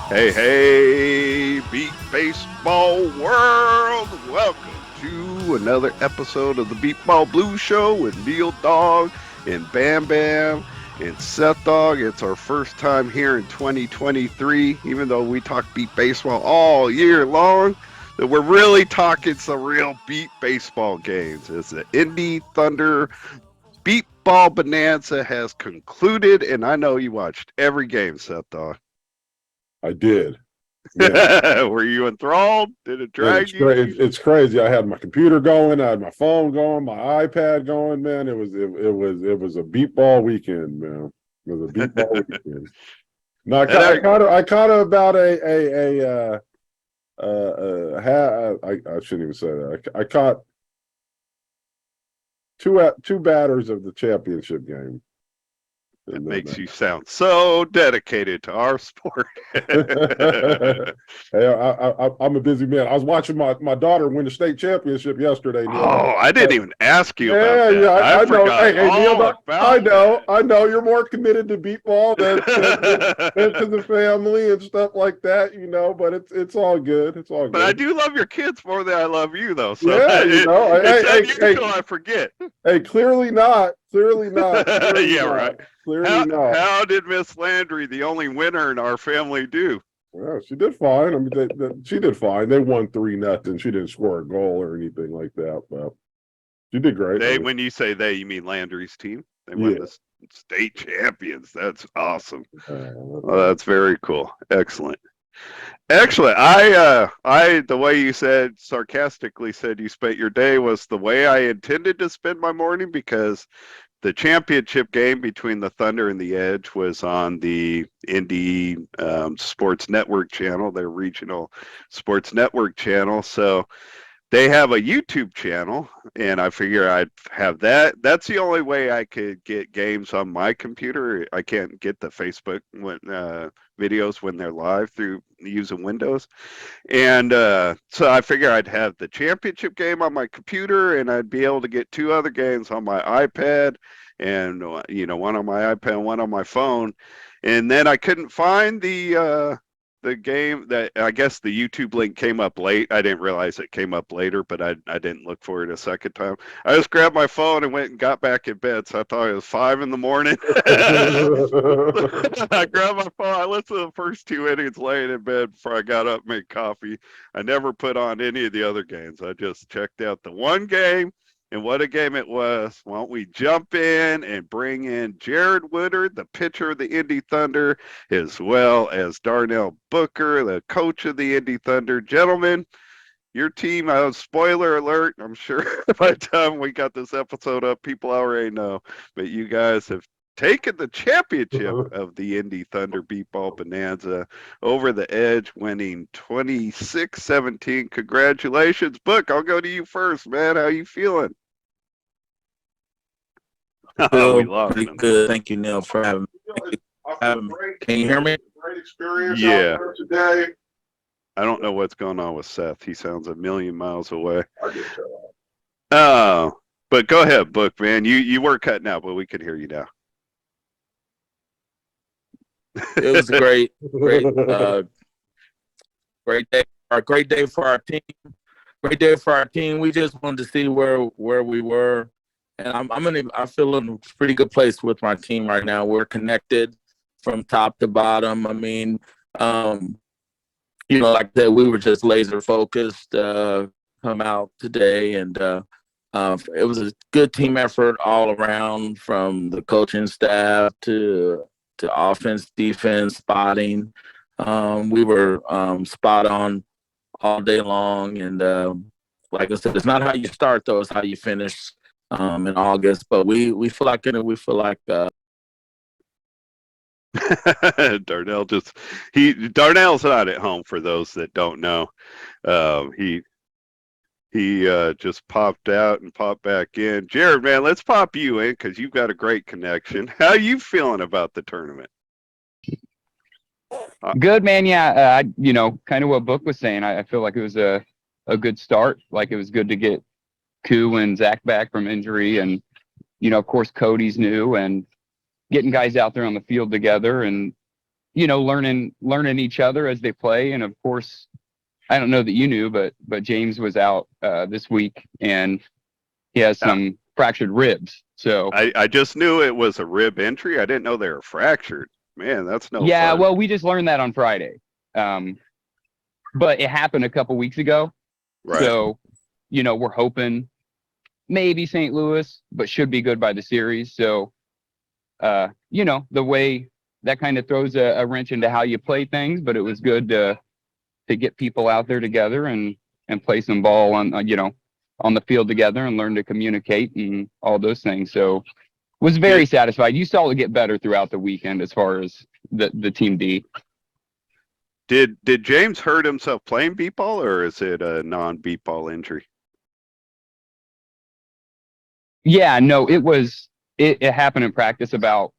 Hey, hey, Beat Baseball World! Welcome to another episode of the Beepball Blues Show with NealDawg and Bam Bam and Seth Dog. It's our first time here in 2023, even though we talk beat baseball all year long, that we're really talking some real beat baseball games. It's the Indy Thunder Beepball Bonanza has concluded, and I know you watched every game, Seth Dog. I did. Yeah. Were you enthralled? Did it drag It's you? great. It's crazy. I had my computer going. I had my phone going. My iPad going. Man, it was a beat ball weekend, man. It was a beat ball weekend. No, I caught about I shouldn't even say that. I caught two batters of the championship game. It makes you sound so dedicated to our sport. Hey, I'm a busy man. I was watching my daughter win the state championship yesterday. Neil. Oh, I didn't even ask you about that. Yeah, I know. Forgot Hey, Neil, about I know. You're more committed to beat ball than to the family and stuff like that, but it's all good. It's all good. But I do love your kids more than I love you, though. So yeah, it's unusual I forget. Hey, clearly not. Clearly not. Yeah, not. right. Clearly not. How did Miss Landry, the only winner in our family, do? Well, she did fine. I mean, she did fine. They won 3-0. She didn't score a goal or anything like that, but she did great. When you say they, you mean Landry's team? They won the state champions. That's awesome. Well, that's very cool. Excellent. Excellent. I the way you sarcastically said you spent your day was the way I intended to spend my morning, because the championship game between the Thunder and the Edge was on the Indy Sports Network channel, their regional sports network channel. So they have a YouTube channel, and I figure I'd have that. That's the only way I could get games on my computer. I can't get the Facebook videos when they're live through using Windows. And so I figure I'd have the championship game on my computer, and I'd be able to get two other games on my iPad, and one on my iPad and one on my phone. And then I couldn't find the game. That I guess the YouTube link came up late. I didn't realize it came up later, but I didn't look for it a second time. I just grabbed my phone and went and got back in bed. So I thought it was 5 a.m. I grabbed my phone. I listened to the first 2 innings laying in bed before I got up and made coffee. I never put on any of the other games. I just checked out the one game. And what a game it was. Why don't we jump in and bring in Jared Woodard, the pitcher of the Indy Thunder, as well as Darnell Booker, the coach of the Indy Thunder. Gentlemen, your team, spoiler alert, I'm sure by the time we got this episode up, people already know, but you guys have taken the championship of the Indy Thunder Beepball Bonanza over the Edge, winning 26-17. Congratulations. Book, I'll go to you first, man. How you feeling? We lost him. Good. Thank you, Neil, for having me. Can you hear me? Great experience Yeah. out there today. I don't know what's going on with Seth. He sounds a million miles away. I get that. But go ahead, Book, man. You were cutting out, but we could hear you now. It was a great day. A great day for our team. Great day for our team. We just wanted to see where we were, and I feel in a pretty good place with my team right now. We're connected from top to bottom. I mean, like I said, we were just laser focused. Come out today, and it was a good team effort all around, from the coaching staff to offense, defense, spotting. We were spot on all day long, and like I said, it's not how you start though; it's how you finish in August. But we feel like it. We feel like Darnell's not at home, for those that don't know. He just popped out and popped back in. Jared, man, let's pop you in because you've got a great connection. How you feeling about the tournament? Good, man. Yeah, kind of what Book was saying. I feel like it was a good start. Like, it was good to get Koo and Zach back from injury, and of course Cody's new, and getting guys out there on the field together. And learning each other as they play. And of course, I don't know that you knew, but James was out this week and he has some fractured ribs. So I just knew it was a rib injury. I didn't know they were fractured. Man, that's no yeah, fun. well, we just learned that on Friday. But it happened a couple weeks ago. Right. So, we're hoping maybe St. Louis, but should be good by the series. So, the way that kind of throws a wrench into how you play things, but it was good to get people out there together and play some ball on the field together and learn to communicate and all those things. So was very satisfied. You saw it get better throughout the weekend as far as the team D. Did James hurt himself playing beepball, or is it a non-beepball injury? Yeah, no, it happened in practice about,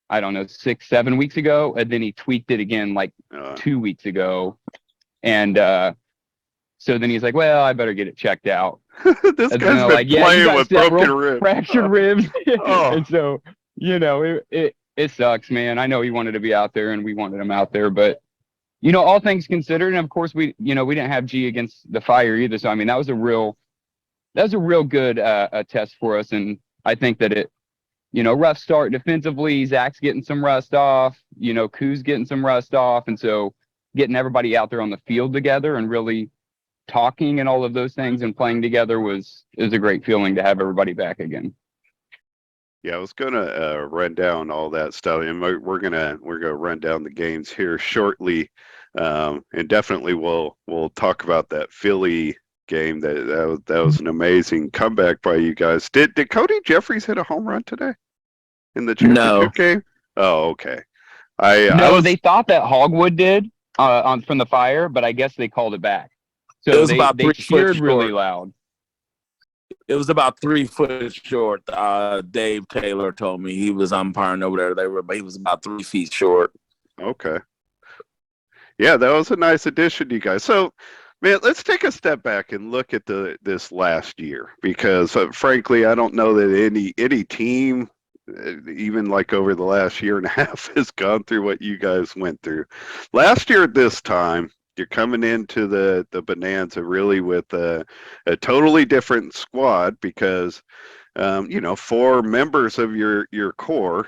I don't know, 6-7 weeks ago, and then he tweaked it again like 2 weeks ago. And so then he's like, well, I better get it checked out. This guy's been playing with broken ribs. Fractured ribs. And so, it sucks, man. I know he wanted to be out there and we wanted him out there, but all things considered, and of course we didn't have G against the Fire either. So I mean, that was a real good test for us. And I think that it, rough start defensively. Zach's getting some rust off, Koo's getting some rust off. And so getting everybody out there on the field together and really talking and all of those things and playing together was a great feeling to have everybody back again. Yeah, I was gonna run down all that stuff, and we're gonna run down the games here shortly, and definitely we'll talk about that Philly game. That was an amazing comeback by you guys. Did Cody Jeffries hit a home run today in the championship game? Oh, okay. They thought that Hogwood did from the Fire, but I guess they called it back. So it was about 3 cheered foot really short. loud. It was about 3 foot short. Dave Taylor told me he was umpiring over there. But he was about 3 feet short. Okay. Yeah, that was a nice addition, you guys. So, man, let's take a step back and look at this last year, because frankly, I don't know that any team, even like over the last year and a half, has gone through what you guys went through. Last year at this time, you're coming into the Bonanza really with a totally different squad, because 4 members of your core,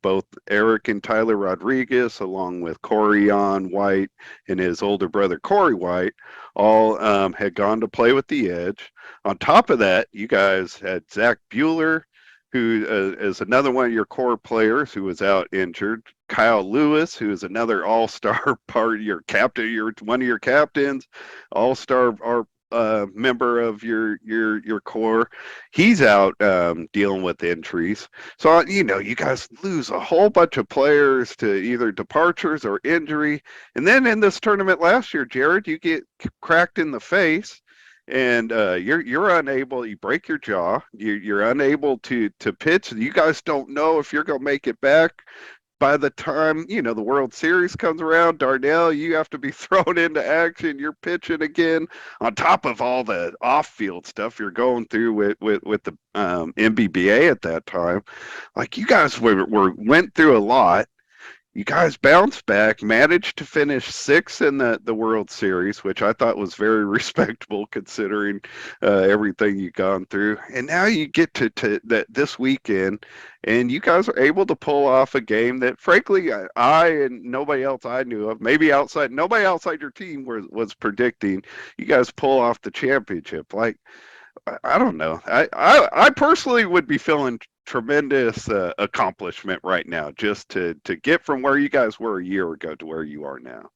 both Eric and Tyler Rodriguez, along with Corian White and his older brother Corey White, all had gone to play with the Edge. On top of that, you guys had Zach Bueller, who is another one of your core players who was out injured. Kyle Lewis, who is another all-star part of your captain, one of your captains, all-star member of your core. He's out dealing with injuries. So you guys lose a whole bunch of players to either departures or injury. And then in this tournament last year, Jared, you get cracked in the face. And you're unable. You break your jaw. You're unable to pitch. You guys don't know if you're gonna make it back by the time the World Series comes around. Darnell, you have to be thrown into action. You're pitching again, on top of all the off-field stuff you're going through with the MBBA at that time. Like, you guys went through a lot. You guys bounced back, managed to finish 6th in the World Series, which I thought was very respectable considering everything you've gone through. And now you get to this weekend, and you guys are able to pull off a game that, frankly, I and nobody else I knew of, nobody outside your team was predicting. You guys pull off the championship. Like, I don't know. I personally would be feeling tremendous accomplishment right now, just to get from where you guys were a year ago to where you are now.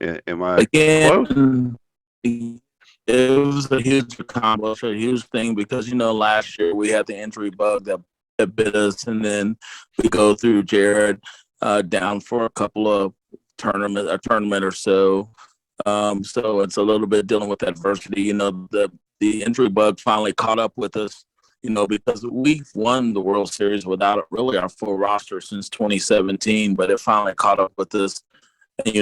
Am I close? It was a huge accomplishment, a huge thing, because last year we had the injury bug that bit us, and then we go through Jared down for a couple of a tournament or so. So it's a little bit dealing with adversity. The injury bug finally caught up with us, because we've won the World Series without really our full roster since 2017, but it finally caught up with us. And,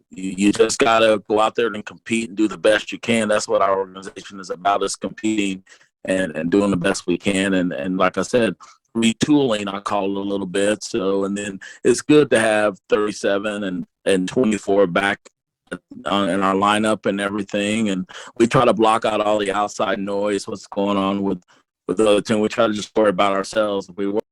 you just got to go out there and compete and do the best you can. That's what our organization is about, is competing and doing the best we can. And like I said, retooling, I call it a little bit. So, and then it's good to have 37 and 24 back in our lineup and everything. And we try to block out all the outside noise, what's going on with the other team. We try to just worry about ourselves. We work.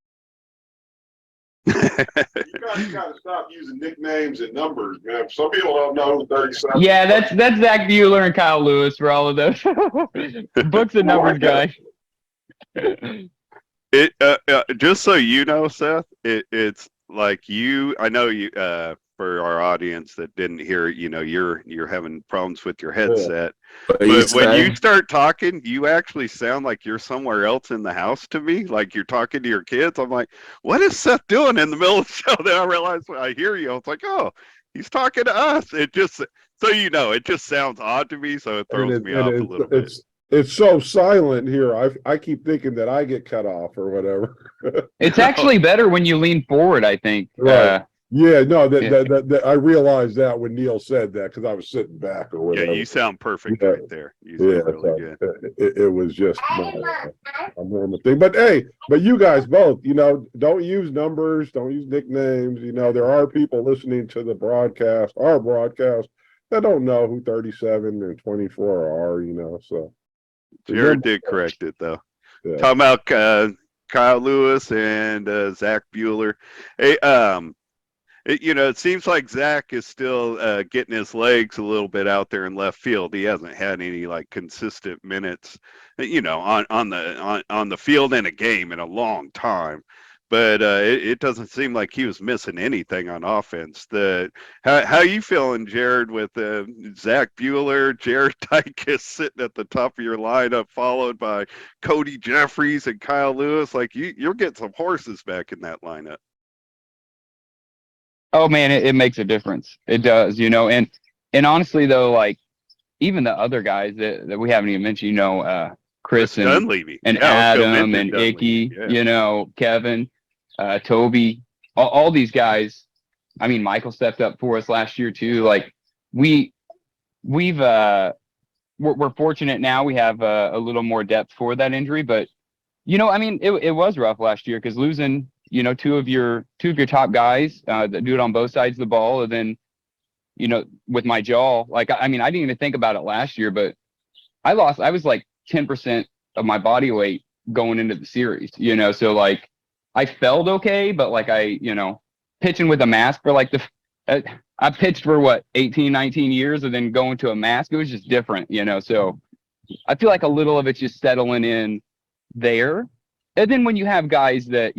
You guys got to stop using nicknames and numbers, man. Some people don't know who 37. Yeah, that's Zach Bueller and Kyle Lewis for all of those books and numbers guys. It just so you know, Seth, it's like I know you for our audience that didn't hear it, you're having problems with your headset. But when you start talking, you actually sound like you're somewhere else in the house to me, like you're talking to your kids. I'm like, what is Seth doing in the middle of the show? Then I realized when I hear you, I was like, oh, he's talking to us. It just, so it just sounds odd to me, so it throws me off a little bit. It's so silent here. I keep thinking that I get cut off or whatever. It's actually better when you lean forward, I think. Right. That I realized that when Neil said that because I was sitting back or whatever. Yeah, you sound perfect right there. You sound really good. It was just a normal thing. But hey, you guys both, don't use numbers, don't use nicknames. There are people listening to our broadcast, that don't know who 37 and 24 are. So Jared did correct it though. Yeah. Talking about Kyle Lewis and Zach Bueller. Hey, it seems like Zach is still getting his legs a little bit out there in left field. He hasn't had any like consistent minutes, on the field in a game in a long time. But it doesn't seem like he was missing anything on offense. How you feeling, Jared, with Zach Bueller, Jared Dykes sitting at the top of your lineup, followed by Cody Jeffries and Kyle Lewis? Like you're getting some horses back in that lineup. Oh man, it makes a difference. It does, and honestly though, like even the other guys that we haven't even mentioned, Chris and Adam and Icky, Kevin, Toby, all these guys. I mean, Michael stepped up for us last year too. Like we're fortunate now. We have a little more depth for that injury, but it was rough last year because losing two of your top guys that do it on both sides of the ball, and then with my jaw, like I didn't even think about it last year, but I was like 10% of my body weight going into the series, so like I felt okay, but like pitching with a mask for like I pitched for 18, 19 years, and then going to a mask, it was just different, so I feel like a little of it's just settling in there. And then when you have guys that,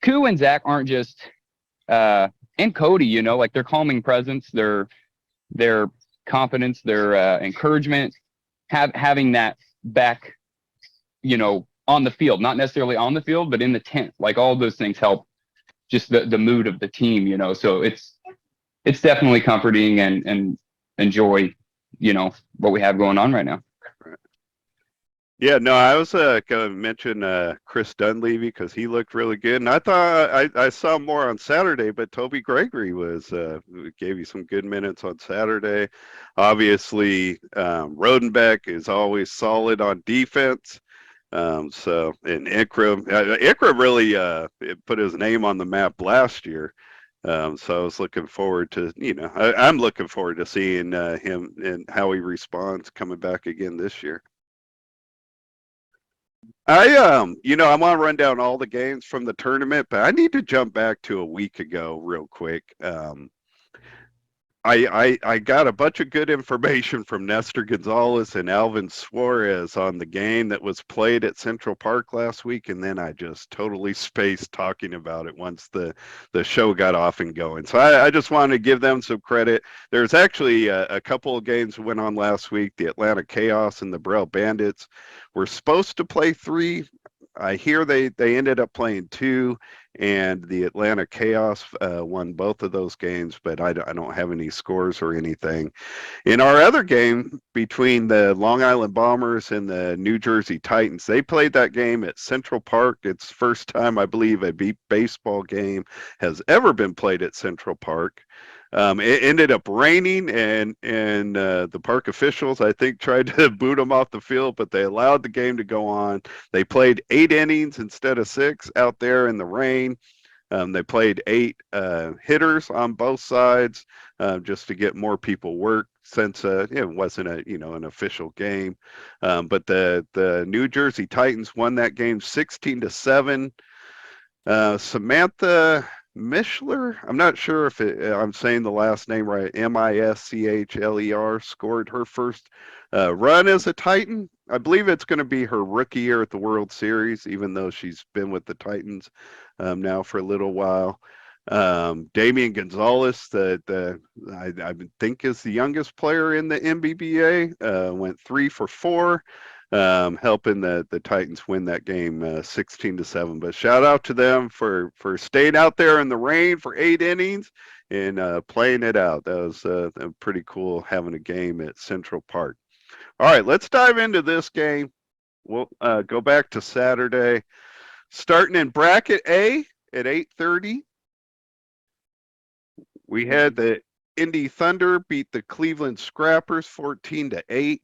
Koo and Zach aren't just, and Cody, like their calming presence, their confidence, their encouragement, having that back, on the field, not necessarily on the field, but in the tent, like all those things help just the mood of the team, so it's definitely comforting and enjoy, what we have going on right now. Yeah, no, I was going to mention Chris Dunleavy because he looked really good, and I thought I saw more on Saturday, but Toby Gregory gave you some good minutes on Saturday. Obviously, Rodenbeck is always solid on defense. And Ikram really put his name on the map last year. So I was looking forward to, I'm looking forward to seeing him and how he responds coming back again this year. I want to run down all the games from the tournament, but I need to jump back to a week ago real quick. I got a bunch of good information from Nestor Gonzalez and Alvin Suarez on the game that was played at Central Park last week, and then I just totally spaced talking about it once the show got off and going. So I just wanted to give them some credit. There's actually a couple of games that went on last week. The Atlanta Chaos and the Burrell Bandits were supposed to play 3. I hear they ended up playing 2, and the Atlanta Chaos won both of those games, but I don't have any scores or anything. In our other game between the Long Island Bombers and the New Jersey Titans, they played that game at Central Park. It's the first time I believe a baseball game has ever been played at Central Park. It ended up raining, and the park officials, I think, tried to boot them off the field, but they allowed the game to go on. They played 8 innings instead of 6 out there in the rain. They played 8 hitters on both sides just to get more people work, since it wasn't an official game. But the New Jersey Titans won that game 16-7. Samantha Mischler, I'm not sure if I'm saying the last name right, Mischler, scored her first run as a Titan. I believe it's going to be her rookie year at the World Series, even though she's been with the Titans now for a little while. Damian Gonzalez, I think is the youngest player in the NBBA, went 3 for 4. Helping the Titans win that game 16-7. But shout out to them for staying out there in the rain for 8 innings and playing it out. That was pretty cool, having a game at Central Park. All right, let's dive into this game. We'll go back to Saturday, starting in bracket A at 8:30. We had the Indy Thunder beat the Cleveland Scrappers 14-8.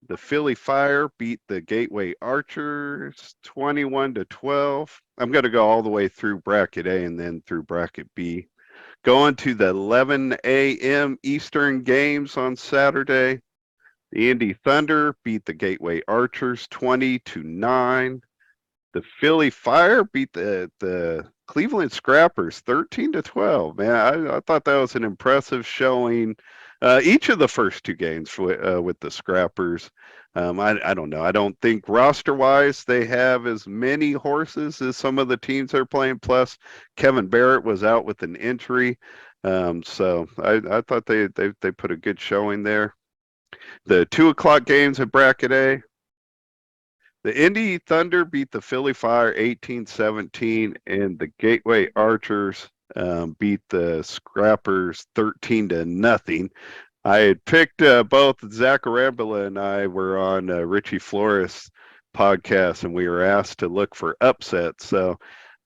The Philly Fire beat the Gateway Archers 21-12. I'm going to go all the way through bracket A and then through bracket B. Going to the 11 a.m. Eastern games on Saturday. The Indy Thunder beat the Gateway Archers 20-9. The Philly Fire beat the Cleveland Scrappers 13-12. Man, I thought that was an impressive showing. Each of the first 2 games with the Scrappers. I don't know. I don't think roster-wise they have as many horses as some of the teams they're playing. Plus, Kevin Barrett was out with an injury. So I thought they put a good showing there. The 2 o'clock games at bracket A. The Indy Thunder beat the Philly Fire 18-17, and the Gateway Archers beat the Scrappers 13-0. I had picked both Zach Arambula and I were on Richie Flores' podcast, and we were asked to look for upsets. So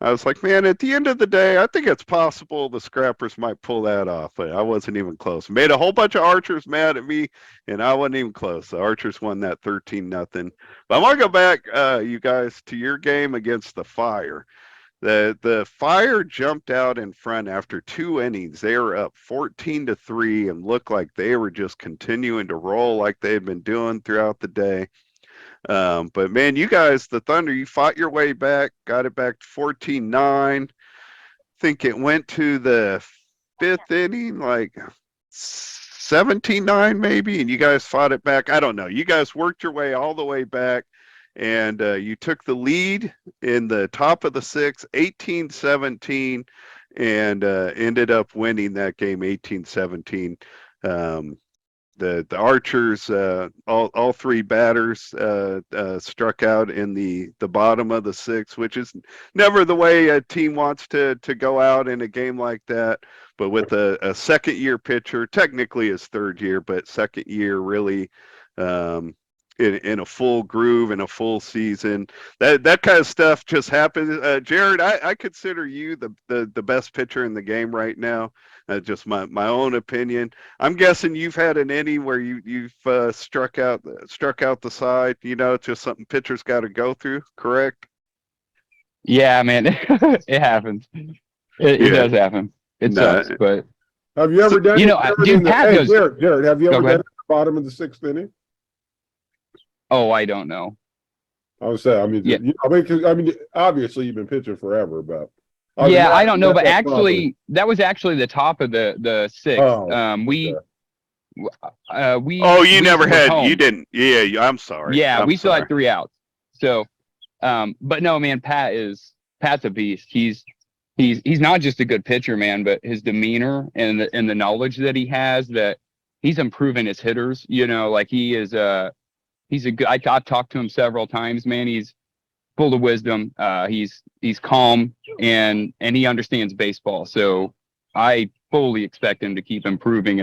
I was like, man, at the end of the day, I think it's possible the Scrappers might pull that off. But I wasn't even close. Made a whole bunch of Archers mad at me, and I wasn't even close. The Archers won that 13-0. But I want to go back, you guys, to your game against the Fire. The Fire jumped out in front after 2 innings. They were up 14-3 and looked like they were just continuing to roll like they've been doing throughout the day. But man, you guys, the Thunder, you fought your way back, got it back to 14-9. I think it went to the 5th inning, like 17-9 maybe, and you guys fought it back. I don't know. You guys worked your way all the way back, and you took the lead in the top of the 6th, 18-17, and ended up winning that game 18-17. The Archers, all 3 batters struck out in the bottom of the 6th, which is never the way a team wants to go out in a game like that. But with a second-year pitcher, technically his 3rd year, but second year really in a full groove, in a full season, that kind of stuff just happens. Jared, I consider you the best pitcher in the game right now. Just my own opinion. I'm guessing you've had an inning where you've struck out the side. It's just something pitchers got to go through. Correct? Yeah, man, it happens. It does happen. It sucks, but have you ever done? Dude, Pat goes. Jared, have you ever done it at the bottom of the 6th inning? Oh, I don't know. I would say, obviously you've been pitching forever, but. Yeah, I don't know, but actually, that was actually the top of the 6th. Oh, we. Oh, you never had. Home. You didn't. Yeah, I'm sorry. Yeah, we still had 3 outs. So, but no, man, Pat's a beast. He's not just a good pitcher, man, but his demeanor and the knowledge that he has, that he's improving his hitters. Like he is he's a good. I've talked to him several times, man. He's full of wisdom. He's calm and he understands baseball. So I fully expect him to keep improving,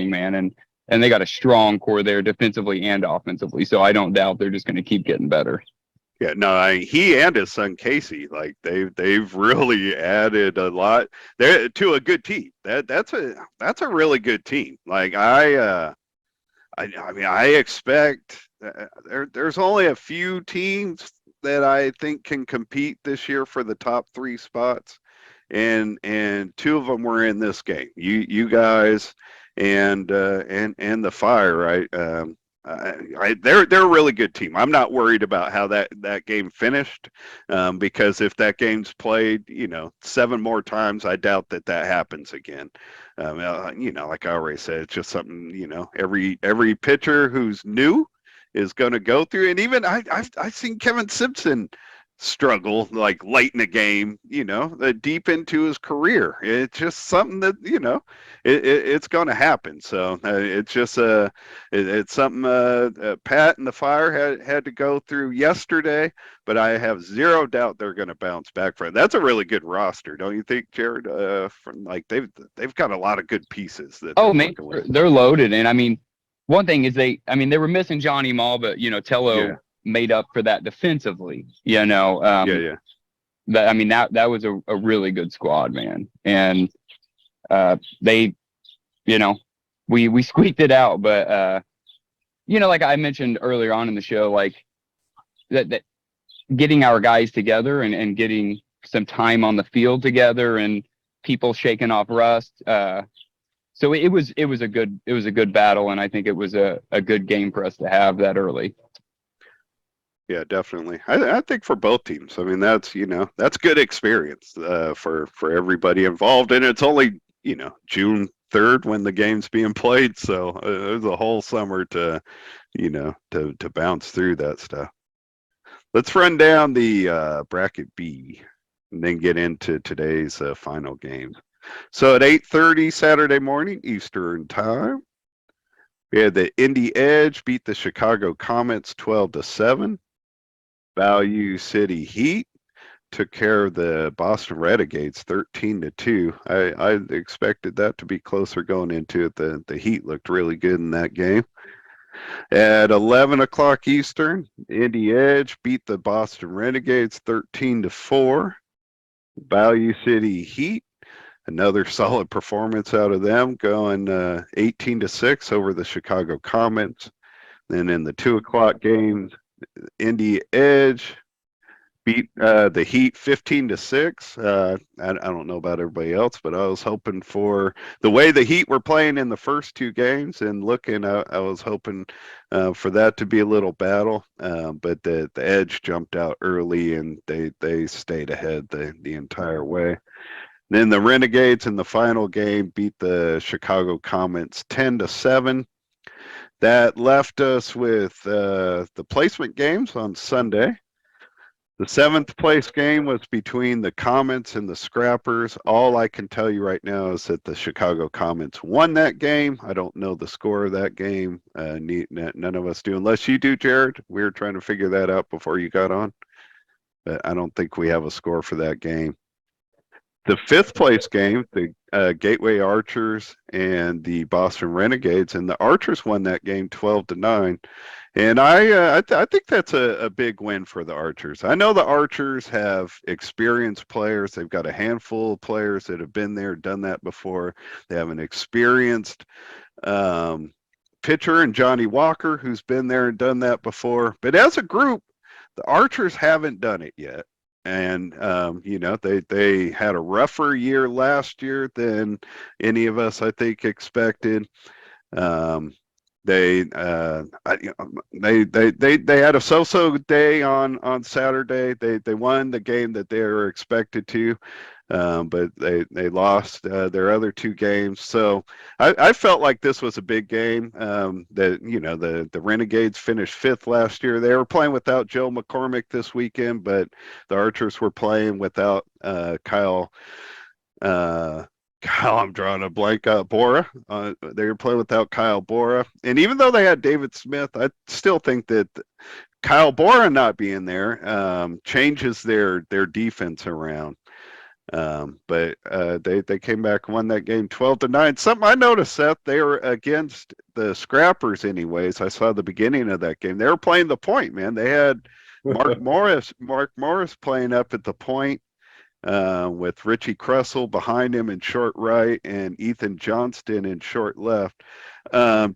man. And they got a strong core there defensively and offensively. So I don't doubt they're just going to keep getting better. Yeah, no, he and his son Casey, like they've really added a lot there to a good team. That's a really good team. Like I mean, I expect there's only a few teams that I think can compete this year for the top 3 spots, and 2 of them were in this game. You guys and the Fire, right? They're a really good team. I'm not worried about how that game finished, because if that game's played, 7 more times, I doubt that happens again. Like I already said, it's just something, every pitcher who's new is going to go through. And even I've seen Kevin Simpson struggle like late in the game, deep into his career. It's just something that, it's going to happen. So it's just it's something Pat and the Fire had to go through yesterday, but I have zero doubt they're going to bounce back from it. That's a really good roster, don't you think, Jared? From like they've got a lot of good pieces that they're loaded. And I mean, one thing is they were missing Johnny Mall, but Tello made up for that defensively. That was a really good squad, man. And they, we squeaked it out, but like I mentioned earlier on in the show, like that getting our guys together and getting some time on the field together and people shaking off rust. So it was a good battle, and I think it was a good game for us to have that early. Yeah, definitely. I think for both teams. I mean, that's good experience for everybody involved, and it's only June 3rd when the game's being played, so there's a whole summer to to bounce through that stuff. Let's run down the bracket B and then get into today's final games. So at 8:30 Saturday morning Eastern Time, we had the Indy Edge beat the Chicago Comets 12-7. Value City Heat took care of the Boston Renegades 13-2. I expected that to be closer going into it. The Heat looked really good in that game. At 11 o'clock Eastern, Indy Edge beat the Boston Renegades 13-4. Value City Heat, another solid performance out of them, going 18-6 over the Chicago Comets. Then in the 2 o'clock games, Indy Edge beat the Heat 15-6. I don't know about everybody else, but I was hoping for the way the Heat were playing in the first 2 games and looking. I was hoping for that to be a little battle, but the Edge jumped out early and they stayed ahead the entire way. Then the Renegades in the final game beat the Chicago Comets 10-7. That left us with the placement games on Sunday. The 7th place game was between the Comets and the Scrappers. All I can tell you right now is that the Chicago Comets won that game. I don't know the score of that game. None of us do, unless you do, Jared. We were trying to figure that out before you got on. But I don't think we have a score for that game. The 5th place game, the Gateway Archers and the Boston Renegades, and the Archers won that game 12-9. And I think that's a big win for the Archers. I know the Archers have experienced players. They've got a handful of players that have been there, done that before. They have an experienced pitcher in Johnny Walker who's been there and done that before. But as a group, the Archers haven't done it yet. And they had a rougher year last year than any of us, I think, expected. They had a so-so day on Saturday. They won the game that they were expected to, but they lost their other 2 games. So I felt like this was a big game. The Renegades finished 5th last year. They were playing without Joe McCormick this weekend, but the Archers were playing without Kyle. I'm drawing a blank. Bora. They were playing without Kyle Bora, and even though they had David Smith, I still think that Kyle Bora not being there changes their defense around. But they came back and won that game 12-9. Something I noticed, Seth, they were against the Scrappers anyways. I saw the beginning of that game. They were playing the point, man. They had Mark Morris playing up at the point with Richie Kressel behind him in short right and Ethan Johnston in short left.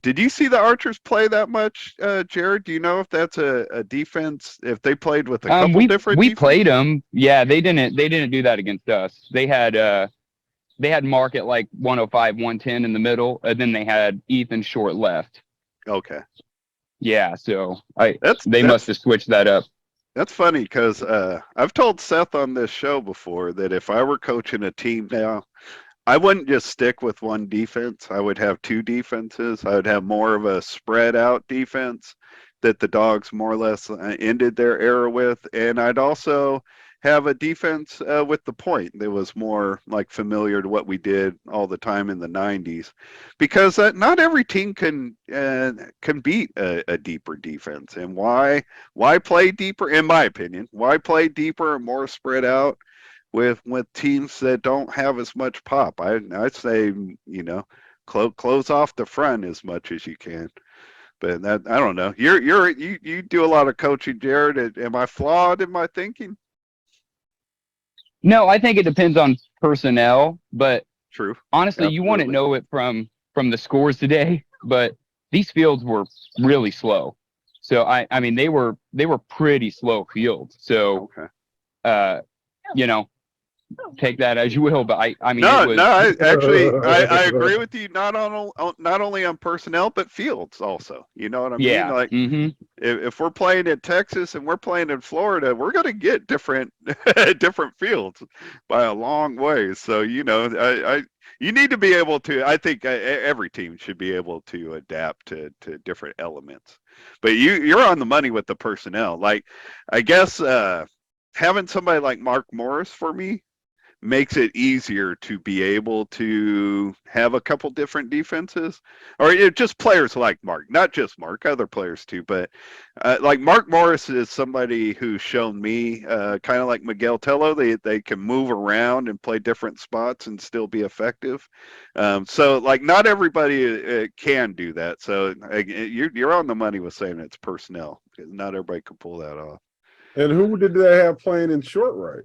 Did you see the Archers play that much, Jared? Do you know if that's a defense? If they played with a couple different we defenses? played them. Yeah, they didn't do that against us. They had Mark at like 105, 110 in the middle, and then they had Ethan short left. Okay. Yeah, so they must have switched that up. That's funny because I've told Seth on this show before that if I were coaching a team now, I wouldn't just stick with one defense. I would have two defenses. I would have more of a spread out defense that the Dogs more or less ended their era with. And I'd also have a defense with the point that was more like familiar to what we did all the time in the 90s, because not every team can beat a deeper defense. And why play deeper? In my opinion, why play deeper and more spread out with teams that don't have as much pop? I'd say, close off the front as much as you can. But that, I don't know. You do a lot of coaching, Jared. Am I flawed in my thinking? No, I think it depends on personnel, but True. Honestly, Absolutely. You wouldn't know it from the scores today, but these fields were really slow. So I mean they were pretty slow fields. So okay. Take that as you will, but I mean I agree with you. Not only on personnel, but fields also. You know what I mean? Like if we're playing in Texas and we're playing in Florida, we're going to get different fields by a long way. So you need to be able to. I think every team should be able to adapt to different elements. But you're on the money with the personnel. Like I guess having somebody like Mark Morris for me makes it easier to be able to have a couple different defenses, or just players like Mark, not just Mark, other players too. But like Mark Morris is somebody who's shown me kind of like Miguel Tello, they can move around and play different spots and still be effective. So like not everybody can do that. So you're on the money with saying it's personnel, because not everybody can pull that off. And who did they have playing in short right?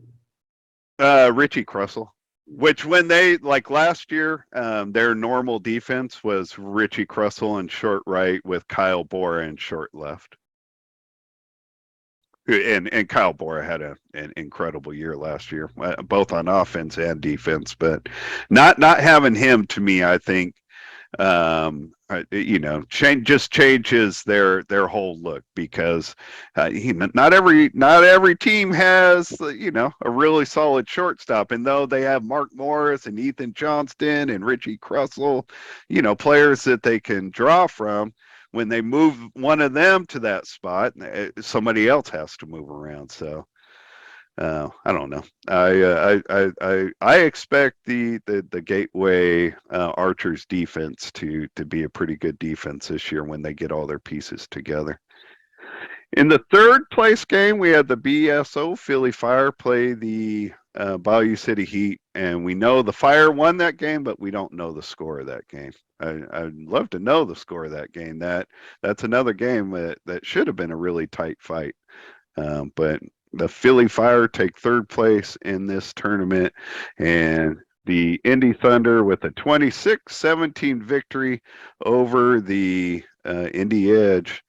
Richie Kressel, which when they, like last year, their normal defense was Richie Kressel in short right with Kyle Bora in short left. And Kyle Bora had an incredible year last year, both on offense and defense. But not having him, to me, I think, changes their whole look, because not every team has a really solid shortstop. And though they have Mark Morris and Ethan Johnston and Richie Kressel, players that they can draw from, when they move one of them to that spot, somebody else has to move around. So I don't know. I expect the Gateway Archers defense to be a pretty good defense this year when they get all their pieces together. In the third place game, we had the BSO Philly Fire play the Bayou City Heat, and we know the Fire won that game, but we don't know the score of that game. I'd love to know the score of that game. That's another game that should have been a really tight fight, but the Philly Fire take third place in this tournament, and the Indy Thunder with a 26-17 victory over the Indy Edge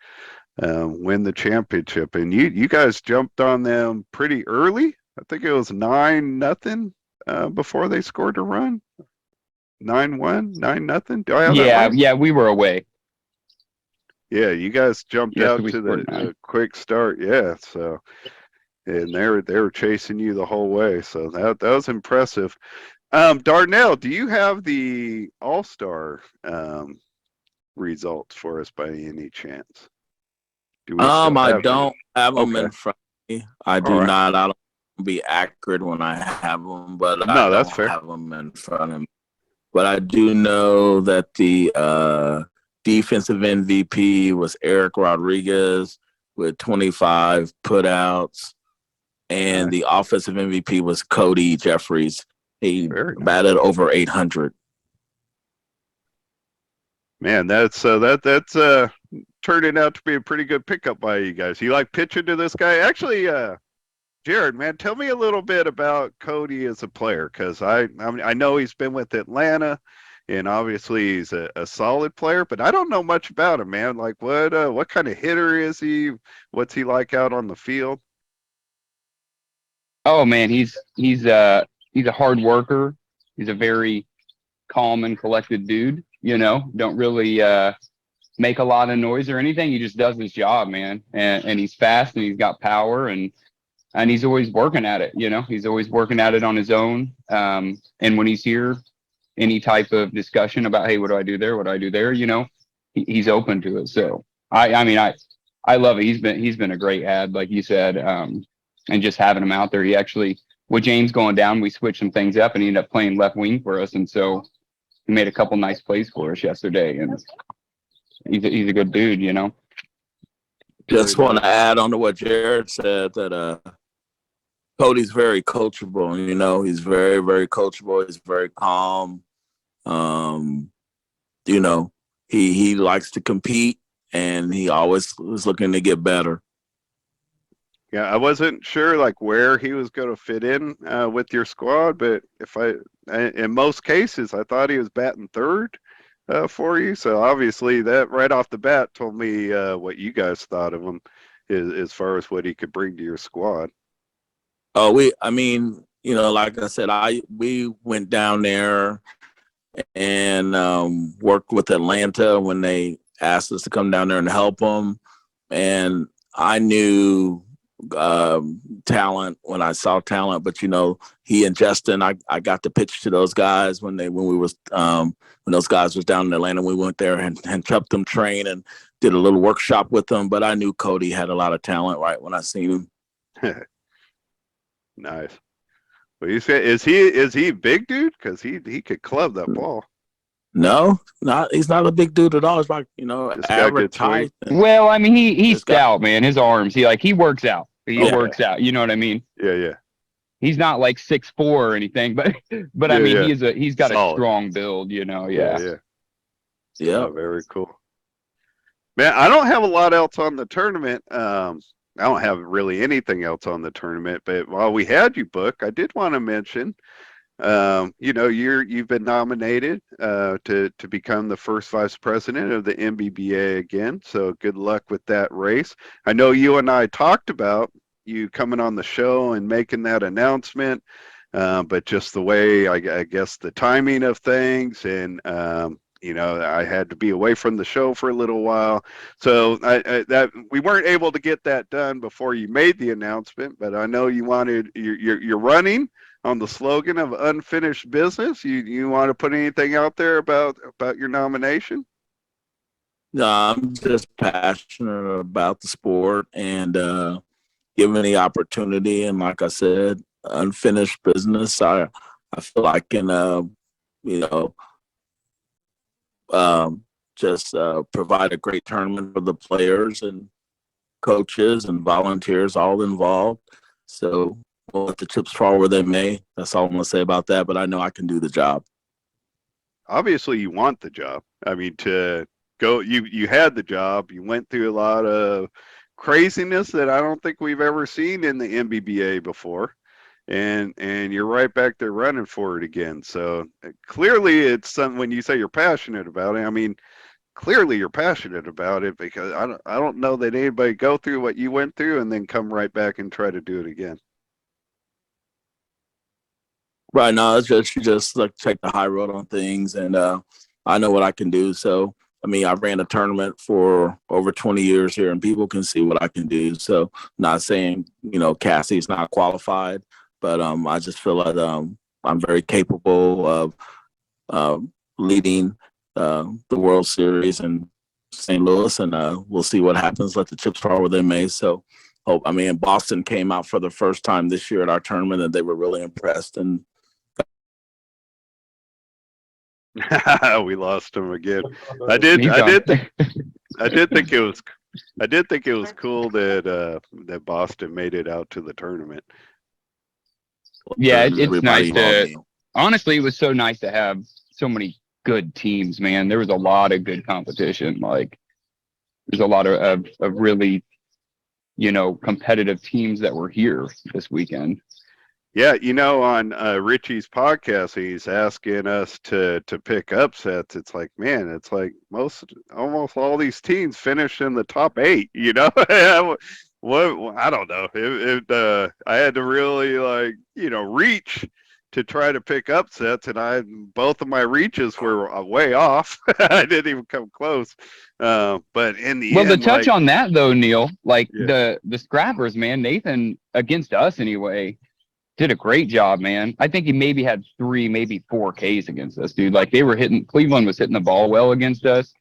win the championship. And you guys jumped on them pretty early. I think it was 9-0 before they scored a run. 9-1, 9-0. Do I have that right? Yeah, we were away. Yeah, you guys jumped out to the quick start. Yeah, so. And they were chasing you the whole way, so that was impressive. Darnell, do you have the All-Star results for us by any chance? I don't have them in front of me. I do right. not. I don't be accurate when I have them, but no, I don't that's fair. have them in front of me. But I do know that the defensive MVP was Eric Rodriguez with 25 putouts. And the offensive MVP was Cody Jeffries. He batted over 800. Man, that's turning out to be a pretty good pickup by you guys. You like pitching to this guy? Actually, Jared, man, tell me a little bit about Cody as a player, because I know he's been with Atlanta, and obviously he's a solid player, but I don't know much about him, man. Like what kind of hitter is he? What's he like out on the field? Oh man, he's a hard worker. He's a very calm and collected dude. You know, don't really make a lot of noise or anything. He just does his job, man. And he's fast and he's got power and he's always working at it. You know, he's always working at it on his own. And when he's here, any type of discussion about, hey, what do I do there? What do I do there? You know, he's open to it. So I mean, I love it. He's been a great ad, like you said. And just having him out there, he actually, with James going down, we switched some things up and he ended up playing left wing for us. And so he made a couple nice plays for us yesterday. And he's a good dude, you know. Just want to add on to what Jared said, that Cody's very coachable. You know, he's very, very coachable. He's very calm. You know, he likes to compete, and he always was looking to get better. Yeah, I wasn't sure like where he was going to fit in with your squad, but in most cases, I thought he was batting third for you. So obviously, that right off the bat told me what you guys thought of him, as far as what he could bring to your squad. Oh, I mean, you know, like I said, we went down there and worked with Atlanta when they asked us to come down there and help them, and I knew talent when I saw talent, but you know, he and Justin, I got to pitch to those guys when those guys was down in Atlanta. We went there and helped them train and did a little workshop with them, but I knew Cody had a lot of talent right when I seen him. Nice. Well, you say is he a big dude? Because he could club that ball. No, he's not a big dude at all. He's like, you know, average height. Well, I mean, he's stout, man. His arms, he works out. He works out. You know what I mean? Yeah. He's not like 6'4" or anything, but I mean, he's got solid, a strong build. You know, yeah. Oh, very cool. Man, I don't have a lot else on the tournament. I don't have really anything else on the tournament, but while we had you book, I did want to mention, you know, you've been nominated to become the first vice president of the NBBA again. So good luck with that race. I know you and I talked about you coming on the show and making that announcement, but just the way I guess the timing of things, and you know, I had to be away from the show for a little while, so that we weren't able to get that done before you made the announcement. But I know you're running on the slogan of unfinished business. You want to put anything out there about your nomination? No, I'm just passionate about the sport and given the opportunity. And like I said, unfinished business. I feel I can, you know, just provide a great tournament for the players and coaches and volunteers all involved. So we'll let the chips fall where they may. That's all I'm going to say about that. But I know I can do the job. Obviously, you want the job. I mean, to go, you had the job. You went through a lot of craziness that I don't think we've ever seen in the NBBA before, and you're right back there running for it again. So clearly, it's something. When you say you're passionate about it, I mean, clearly you're passionate about it, because I don't know that anybody go through what you went through and then come right back and try to do it again. Right now, it's just like take the high road on things, and I know what I can do. So, I mean, I ran a tournament for over 20 years here, and people can see what I can do. So, not saying, you know, Cassie's not qualified, but I just feel like I'm very capable of leading the World Series in St. Louis, and we'll see what happens. Let the chips fall where they may. So, I mean, Boston came out for the first time this year at our tournament, and they were really impressed. And we lost him again. I did think it was cool that Boston made it out to the tournament. Yeah, it's nice to, honestly, it was so nice to have so many good teams, man. There was a lot of good competition. Like, there's a lot of really, competitive teams that were here this weekend. Yeah, on Richie's podcast, he's asking us to pick upsets. It's like, man, it's like almost all these teams finish in the top 8. What I don't know. I had to really reach to try to pick upsets, and both of my reaches were way off. I didn't even come close. But in the end, to touch on that though, Neil, Yeah. the scrappers, man, Nathan against us anyway, did a great job, man. I think he maybe had 3, maybe 4 Ks against us, dude. Like, Cleveland was hitting the ball well against us.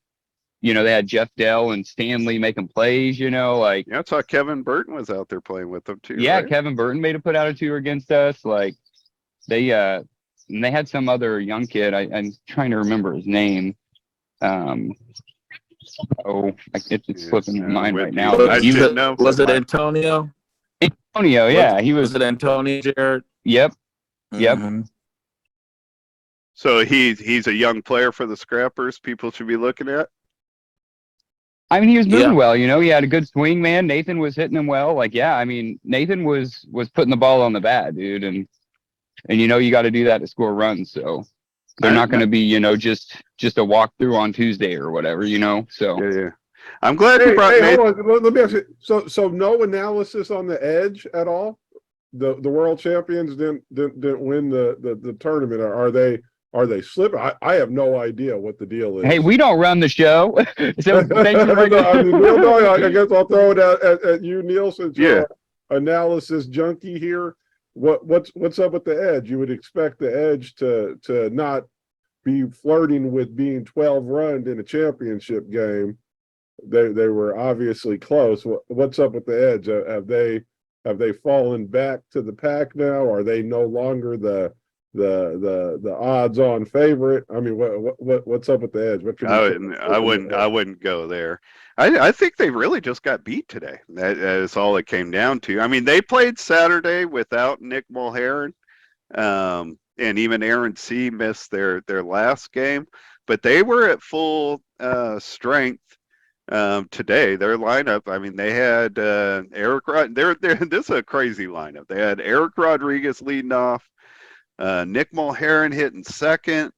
They had Jeff Dell and Stanley making plays, like. Yeah, I saw Kevin Burton was out there playing with them too. Yeah, right? Kevin Burton made a put out a 2 against us. Like, they had some other young kid. I'm trying to remember his name. It's slipping my mind right now. Was it Antonio? Antonio, yeah, he was. Was it Antonio, Jared? Yep. Mm-hmm. So he's a young player for the Scrappers. People should be looking at. I mean, he was moving well. He had a good swing, man. Nathan was hitting him well. Like, yeah, I mean, Nathan was putting the ball on the bat, dude, and you got to do that to score runs. So they're not going to be just a walkthrough on Tuesday or whatever, So Yeah. I'm glad you brought Nathan. Hold on. Let me ask you. So no analysis on the edge at all? The world champions didn't win the tournament. Are they slipping? I have no idea what the deal is. Hey, we don't run the show, so thank you for bringing I guess I'll throw it at you, Neil, since you're analysis junkie here. What's up with the edge? You would expect the edge to not be flirting with being 12 run in a championship game. They were obviously close. What's up with the edge? Have they fallen back to the pack now? Are they no longer the odds-on favorite? I mean, what's up with the edge? I wouldn't go there. I think they really just got beat today. That is all it came down to. I mean, they played Saturday without Nick Mulherron, and even Aaron C. missed their last game, but they were at full strength today. Their lineup, I mean, they had Eric Rod. This is a crazy lineup. They had Eric Rodriguez leading off, Nick Mulherron hitting second,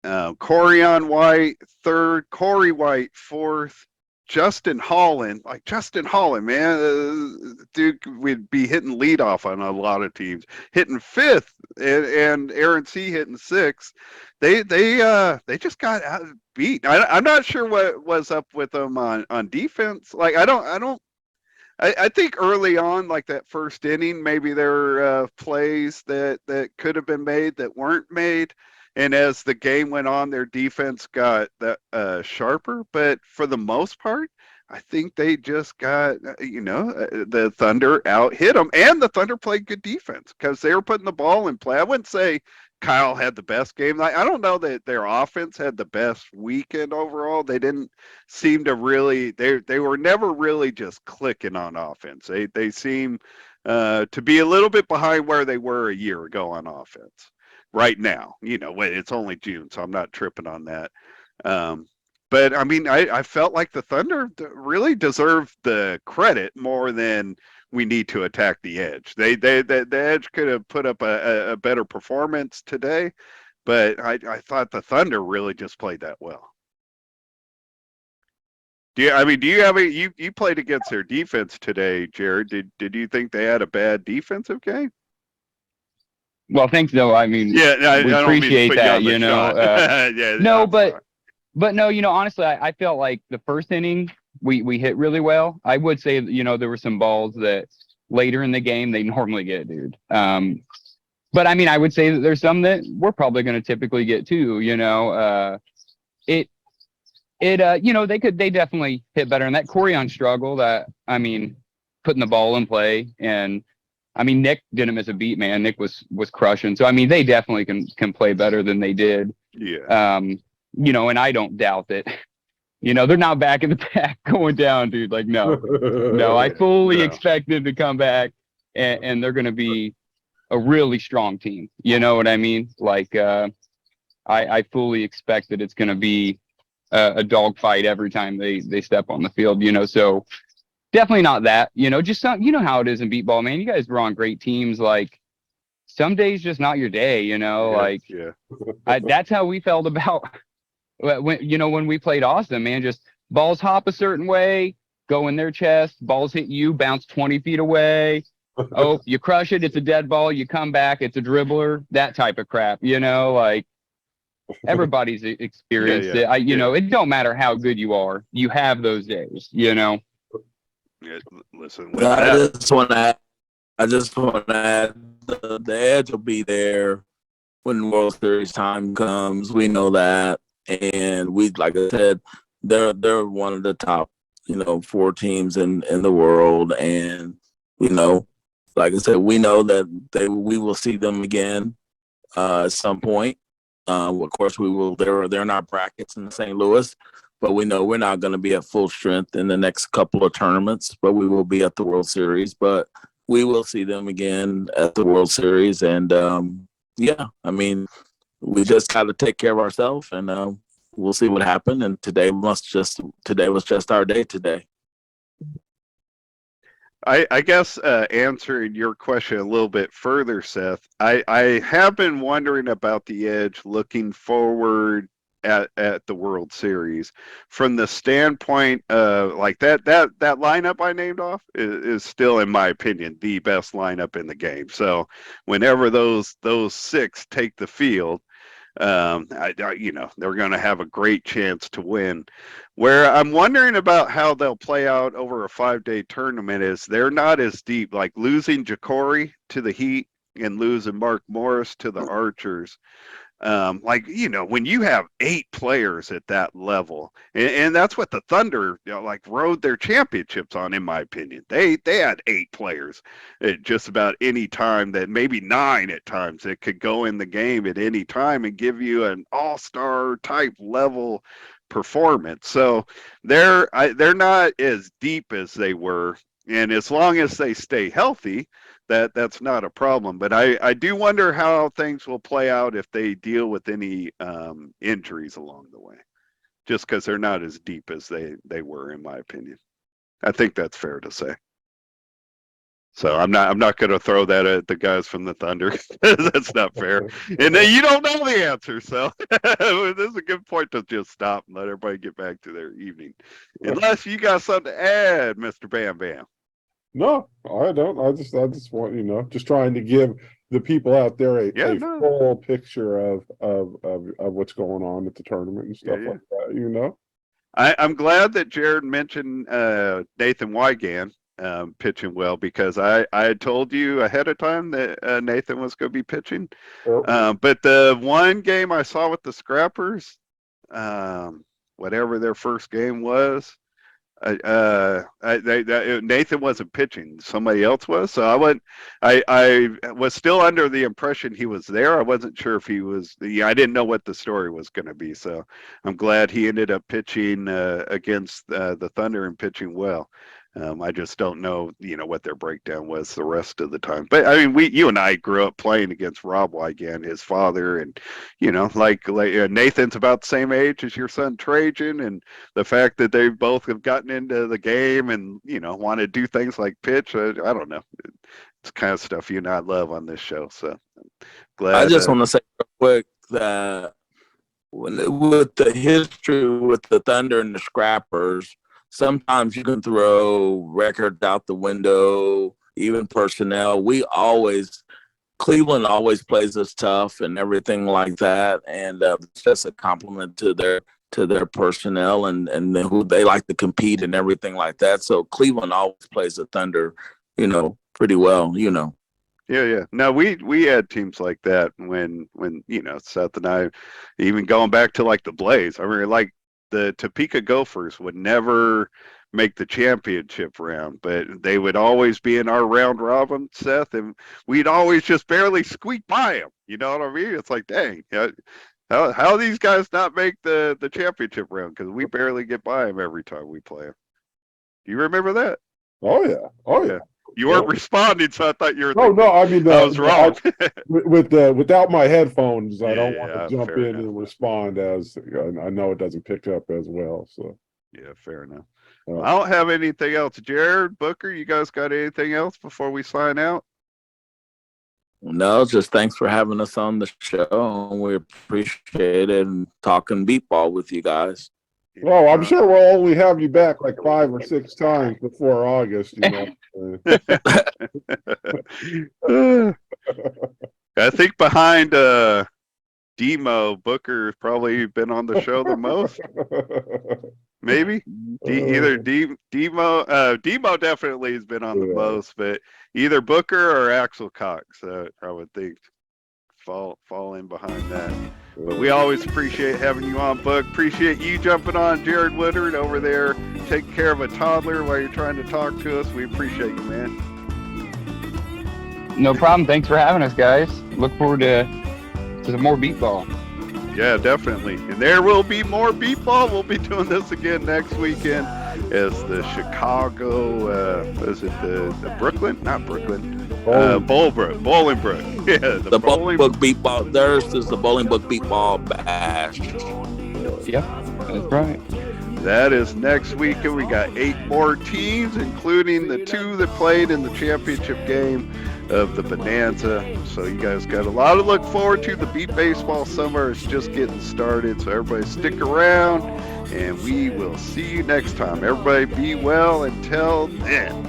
Corian White third, Corey White fourth, Justin Holland, man, dude, we'd be hitting leadoff on a lot of teams, hitting fifth, and Aaron C. hitting sixth. They just got beat. I'm not sure what was up with them on defense. Like, I think early on, like that first inning, maybe there were plays that could have been made that weren't made. And as the game went on, their defense got sharper. But for the most part, I think they just got, the Thunder out hit them. And the Thunder played good defense because they were putting the ball in play. I wouldn't say Kyle had the best game. I don't know that their offense had the best weekend overall. They didn't seem to really, they were never really just clicking on offense. They seem to be a little bit behind where they were a year ago on offense. Right now, it's only June, so I'm not tripping on that. But I mean, I felt like the Thunder really deserved the credit more than we need to attack the edge. The edge could have put up a better performance today, but I thought the Thunder really just played that well. Do you played against their defense today, Jared? Did you think they had a bad defensive game? Well, thanks though. I mean, we appreciate that, but no, honestly, I felt like the first inning we hit really well. I would say, there were some balls that later in the game they normally get, dude. But I mean, I would say that there's some that we're probably going to typically get too. They definitely hit better. And that Corian struggle, putting the ball in play, and I mean, Nick didn't miss a beat, man. Nick was crushing. So I mean, they definitely can play better than they did. Yeah. And I don't doubt that. They're not back in the pack going down, dude. Like, no, I fully expect them to come back, and they're going to be a really strong team. You know what I mean? Like, I fully expect that it's going to be a dogfight every time they step on the field, so definitely not that, just not, how it is in beatball, man. You guys were on great teams. Like some days just not your day, Yeah. That's how we felt about when we played Austin, man. Just balls hop a certain way, go in their chest, balls hit you, bounce 20 feet away. Oh, you crush it, it's a dead ball. You come back, it's a dribbler. That type of crap, like everybody's experienced it. It don't matter how good you are, you have those days. Yeah, listen, with I that, just want to add the edge will be there when World Series time comes. We know that, and we, like I said, they're one of the top, 4 teams in the world, and like I said, we know that we will see them again at some point. Of course, we will. They're in our brackets in St. Louis, but we know we're not going to be at full strength in the next couple of tournaments. But we will be at the World Series. But we will see them again at the World Series, and yeah, I mean, we just got to take care of ourselves, and we'll see what happens. And today was just our day today. I guess answering your question a little bit further, Seth, I have been wondering about the Edge looking forward at the World Series from the standpoint of like that lineup I named off is still, in my opinion, the best lineup in the game. So whenever those 6 take the field, they're going to have a great chance to win. Where I'm wondering about how they'll play out over a 5-day tournament is they're not as deep. Like losing Jacory to the Heat and losing Mark Morris to the Archers. When you have 8 players at that level, and that's what the Thunder, rode their championships on, in my opinion. They had 8 players at just about any time, that maybe 9 at times, that could go in the game at any time and give you an all-star type level performance. So they're not as deep as they were, and as long as they stay healthy, that's not a problem. But I do wonder how things will play out if they deal with any injuries along the way, just because they're not as deep as they were, in my opinion. I think that's fair to say. So I'm not going to throw that at the guys from the Thunder. That's not fair. And then you don't know the answer. So this is a good point to just stop and let everybody get back to their evening. Unless you got something to add, Mr. Bam Bam. No, I don't. I just want, just trying to give the people out there a full picture of what's going on at the tournament and stuff like that, I'm glad that Jared mentioned Nathan Wygant pitching well, because I had told you ahead of time that Nathan was going to be pitching. But the one game I saw with the Scrappers, whatever their first game was, Nathan wasn't pitching, somebody else was. So I was still under the impression he was there. I wasn't sure if he was. I didn't know what the story was going to be. So I'm glad he ended up pitching against the Thunder and pitching well. I just don't know, what their breakdown was the rest of the time. But I mean, you and I grew up playing against Rob Wygant, his father, and Nathan's about the same age as your son Trajan, and the fact that they both have gotten into the game and want to do things like pitch. I don't know. It's kind of stuff you and I love on this show. So glad. I just want to say real quick that with the history with the Thunder and the Scrappers, sometimes you can throw records out the window, even personnel. Cleveland always plays us tough and everything like that, and it's just a compliment to their personnel and who they like to compete and everything like that. So Cleveland always plays the Thunder, pretty well, Yeah. No, we had teams like that when Seth and I, even going back to like the Blaze. I mean, like the Topeka Gophers would never make the championship round, but they would always be in our round robin, Seth, and we'd always just barely squeak by them. You know what I mean? It's like, dang, how these guys not make the championship round, because we barely get by them every time we play them. Do you remember that? Oh yeah. You weren't responding, so I thought you were. No. I mean, I was wrong. Without my headphones, I don't want Yeah, to jump fair in enough. and respond as I know it doesn't pick up as well. So Yeah, fair enough. Uh, I don't have anything else. Jared, Booker, you guys got anything else before we sign out? No, just thanks for having us on the show. And we appreciate it and talking beepball with you guys. well, I'm sure we'll only have you back like 5 or 6 times before August. You know. I think behind Demo, Booker's probably been on the show the most. Maybe either Demo definitely has been on the most, but either Booker or Axel Cox, I would think fall in behind that. But we always appreciate having you on, Book. Appreciate you jumping on, Jared Woodard over there, taking care of a toddler while you're trying to talk to us. We appreciate you, man. No problem. Thanks for having us, guys. Look forward to some more beepball. Yeah, definitely. And there will be more beepball. We'll be doing this again next weekend as the Chicago, is it the Brooklyn? Not Brooklyn. Bolingbrook. Yeah, the Bolingbrook beepball. Theirs is the Bolingbrook beepball bash. Yep, that's right. That is next week, and we got 8 more teams, including the 2 that played in the championship game of the Bonanza. So you guys got a lot to look forward to. The Beep Baseball Summer is just getting started, so everybody stick around, and we will see you next time. Everybody be well until then.